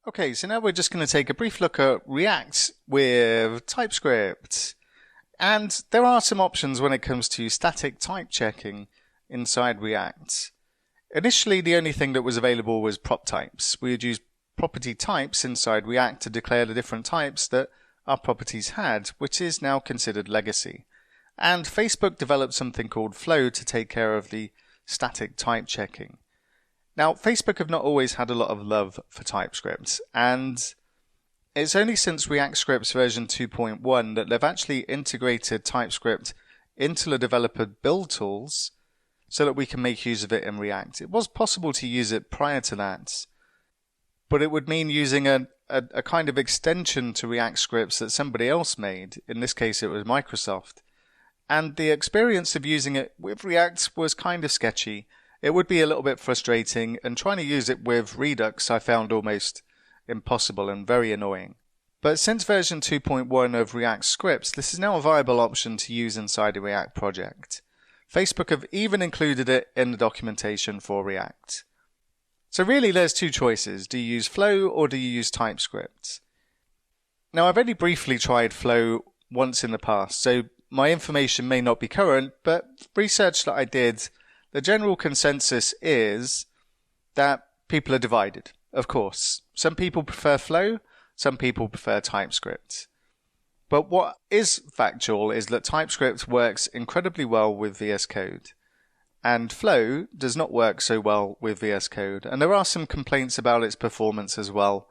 Okay, so now we're just going to take a brief look at React with TypeScript. And there are some options when it comes to static type checking inside React. Initially, the only thing that was available was prop types. We would use property types inside React to declare the different types that our properties had, which is now considered legacy. And Facebook developed something called Flow to take care of the static type checking. Now, Facebook have not always had a lot of love for TypeScript, and it's only since React Scripts version 2.1 that they've actually integrated TypeScript into the developer build tools so that we can make use of it in React. It was possible to use it prior to that, but it would mean using a kind of extension to React Scripts that somebody else made. In this case, it was Microsoft. And the experience of using it with React was kind of sketchy. It would be a little bit frustrating, and trying to use it with Redux I found almost impossible and very annoying. But since version 2.1 of React Scripts, this is now a viable option to use inside a React project. Facebook have even included it in the documentation for React. So really there's two choices. Do you use Flow or do you use TypeScript? Now I've only briefly tried Flow once in the past, so my information may not be current, but research that I did, the general consensus is that people are divided, of course. Some people prefer Flow, some people prefer TypeScript. But what is factual is that TypeScript works incredibly well with VS Code, and Flow does not work so well with VS Code. And there are some complaints about its performance as well,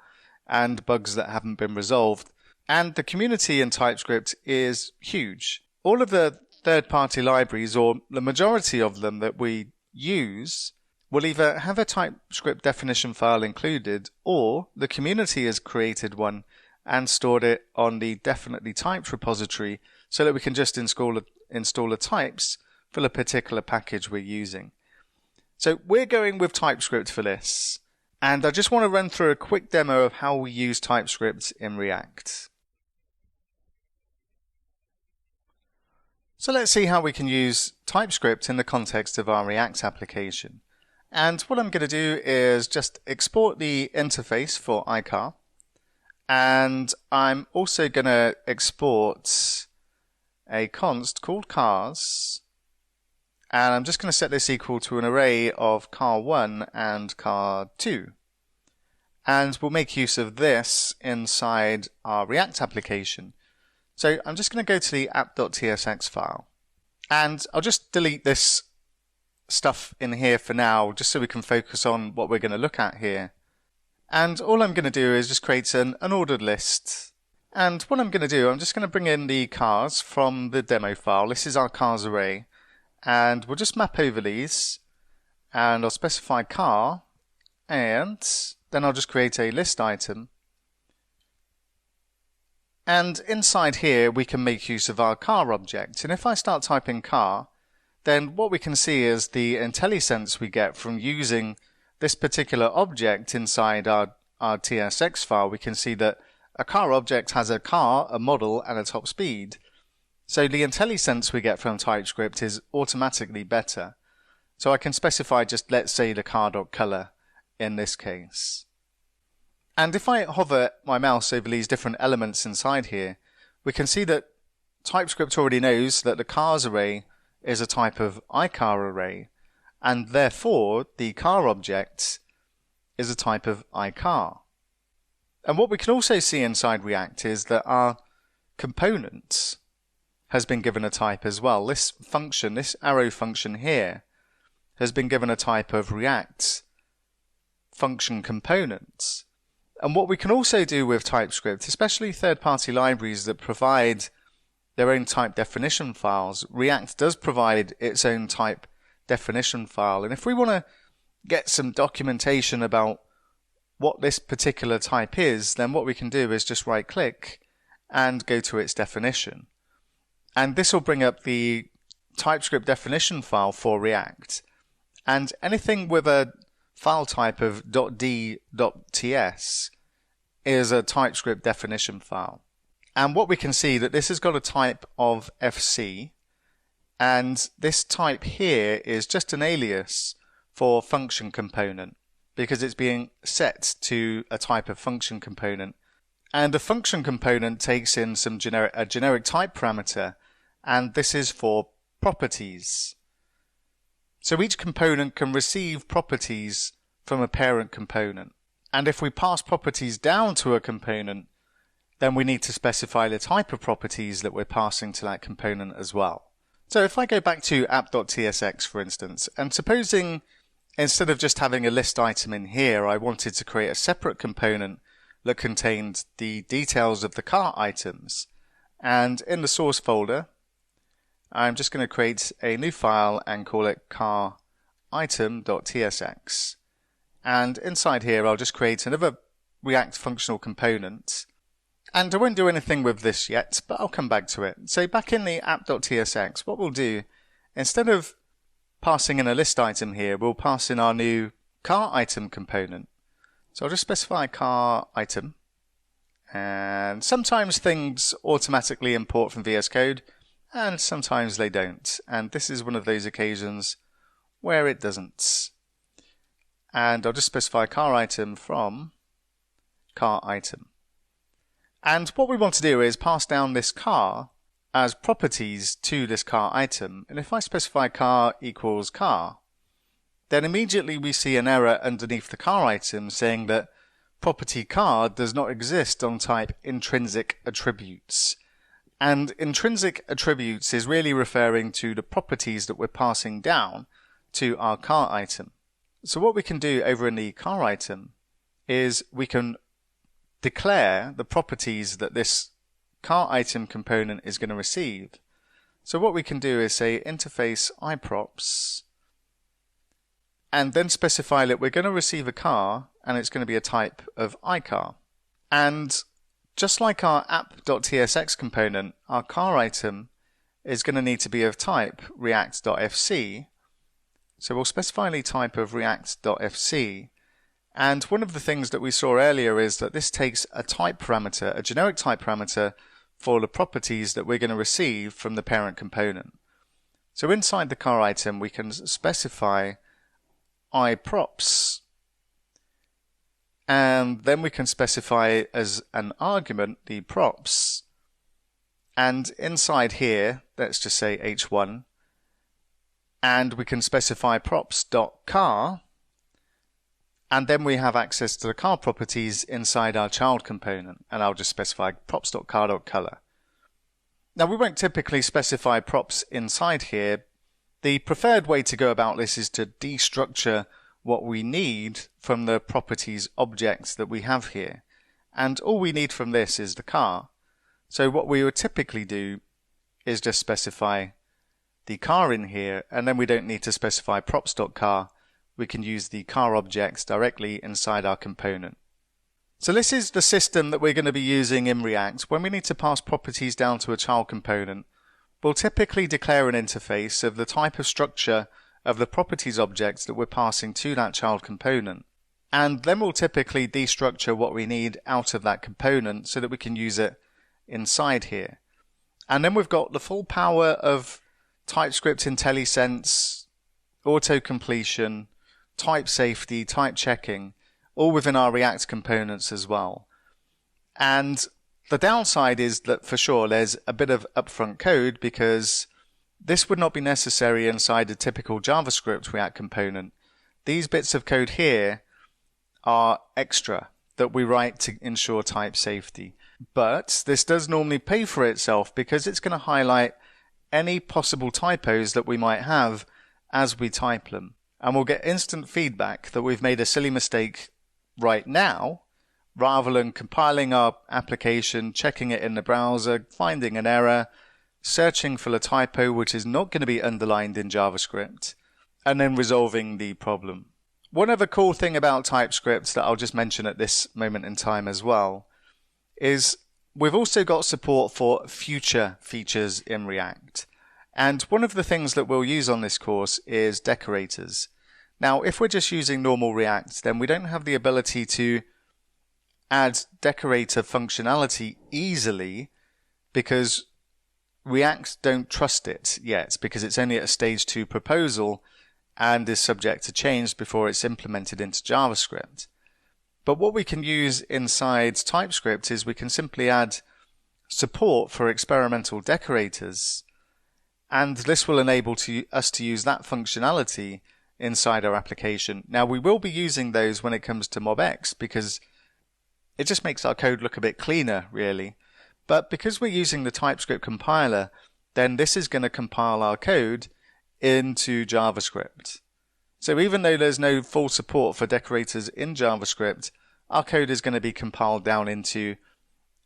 and bugs that haven't been resolved. And the community in TypeScript is huge. All of the third-party libraries, or the majority of them that we use, will either have a TypeScript definition file included, or the community has created one and stored it on the definitely typed repository so that we can just install the types for the particular package we're using. So we're going with TypeScript for this, and I just want to run through a quick demo of how we use TypeScript in React. So let's see how we can use TypeScript in the context of our React application. And what I'm going to do is just export the interface for iCar. And I'm also going to export a const called cars. And I'm just going to set this equal to an array of car1 and car2. And we'll make use of this inside our React application. So I'm just going to go to the app.tsx file, and I'll just delete this stuff in here for now, just so we can focus on what we're going to look at here. And all I'm going to do is just create an ordered list. And what I'm going to do, I'm just going to bring in the cars from the demo file. This is our cars array, and we'll just map over these, and I'll specify car, and then I'll just create a list item. And inside here, we can make use of our car object. And if I start typing car, then what we can see is the IntelliSense we get from using this particular object inside our TSX file. We can see that a car object has a car, a model, and a top speed. So the IntelliSense we get from TypeScript is automatically better. So I can specify just, let's say, the car.color in this case. And if I hover my mouse over these different elements inside here, we can see that TypeScript already knows that the cars array is a type of iCar array, and therefore the car object is a type of iCar. And what we can also see inside React is that our component has been given a type as well. This function, this arrow function here, has been given a type of React function component. And what we can also do with TypeScript, especially third-party libraries that provide their own type definition files, React does provide its own type definition file. And if we want to get some documentation about what this particular type is, then what we can do is just right-click and go to its definition. And this will bring up the TypeScript definition file for React. And anything with a file type of .d.ts is a TypeScript definition file. And what we can see that this has got a type of FC, and this type here is just an alias for function component. because it's being set to a type of function component. And a function component takes in a generic type parameter, and this is for properties. So each component can receive properties from a parent component. And if we pass properties down to a component, then we need to specify the type of properties that we're passing to that component as well. So if I go back to app.tsx, for instance, and supposing instead of just having a list item in here, I wanted to create a separate component that contained the details of the cart items. And in the source folder, I'm just going to create a new file and call it car item.tsx. And inside here, I'll just create another React functional component. And I won't do anything with this yet, but I'll come back to it. So back in the app.tsx, what we'll do, instead of passing in a list item here, we'll pass in our new car item component. So I'll just specify car item. And sometimes things automatically import from VS Code, and sometimes they don't. And this is one of those occasions where it doesn't. And I'll just specify car item from car item. And what we want to do is pass down this car as properties to this car item. And if I specify car equals car, then immediately we see an error underneath the car item saying that property car does not exist on type intrinsic attributes. And intrinsic attributes is really referring to the properties that we're passing down to our car item. So what we can do over in the car item is we can declare the properties that this car item component is going to receive. So what we can do is say interface iProps and then specify that we're going to receive a car and it's going to be a type of iCar. And just like our app.tsx component, our car item is going to need to be of type react.fc. So we'll specify the type of react.fc. And one of the things that we saw earlier is that this takes a type parameter, a generic type parameter, for the properties that we're going to receive from the parent component. So inside the car item, we can specify iProps. And then we can specify as an argument the props. And inside here, let's just say h1. And we can specify props.car. And then we have access to the car properties inside our child component. And I'll just specify props.car.color. Now we won't typically specify props inside here. The preferred way to go about this is to destructure what we need from the properties objects that we have here. And all we need from this is the car. So what we would typically do is just specify the car in here, and then we don't need to specify props.car. We can use the car objects directly inside our component. So this is the system that we're going to be using in React. When we need to pass properties down to a child component, we'll typically declare an interface of the type of structure of the properties objects that we're passing to that child component. And then we'll typically destructure what we need out of that component so that we can use it inside here. And then we've got the full power of TypeScript IntelliSense, auto-completion, type safety, type checking, all within our React components as well. And the downside is that for sure there's a bit of upfront code because this would not be necessary inside a typical JavaScript React component. These bits of code here are extra that we write to ensure type safety. But this does normally pay for itself because it's going to highlight any possible typos that we might have as we type them. And we'll get instant feedback that we've made a silly mistake right now, rather than compiling our application, checking it in the browser, finding an error, searching for the typo which is not going to be underlined in JavaScript, and then resolving the problem. One other cool thing about TypeScript that I'll just mention at this moment in time as well is we've also got support for future features in React. And one of the things that we'll use on this course is decorators. Now, if we're just using normal React, then we don't have the ability to add decorator functionality easily because React don't trust it yet because it's only at a stage 2 proposal and is subject to change before it's implemented into JavaScript. But what we can use inside TypeScript is we can simply add support for experimental decorators, and this will enable us to use that functionality inside our application. Now, we will be using those when it comes to MobX because it just makes our code look a bit cleaner, really. But because we're using the TypeScript compiler, then this is going to compile our code into JavaScript. So even though there's no full support for decorators in JavaScript, our code is going to be compiled down into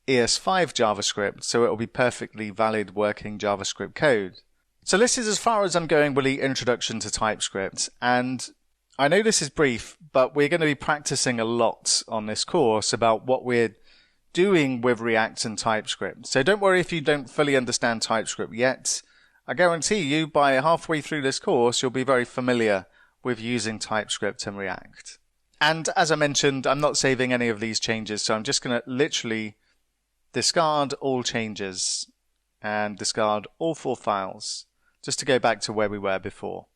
ES5 JavaScript, so it will be perfectly valid working JavaScript code. So this is as far as I'm going with the introduction to TypeScript, and I know this is brief, but we're going to be practicing a lot on this course about what we're doing with React and TypeScript. So don't worry if you don't fully understand TypeScript yet. I guarantee you by halfway through this course you'll be very familiar with using TypeScript and React. And as I mentioned, I'm not saving any of these changes, so I'm just going to literally discard all changes and discard all 4 files, just to go back to where we were before.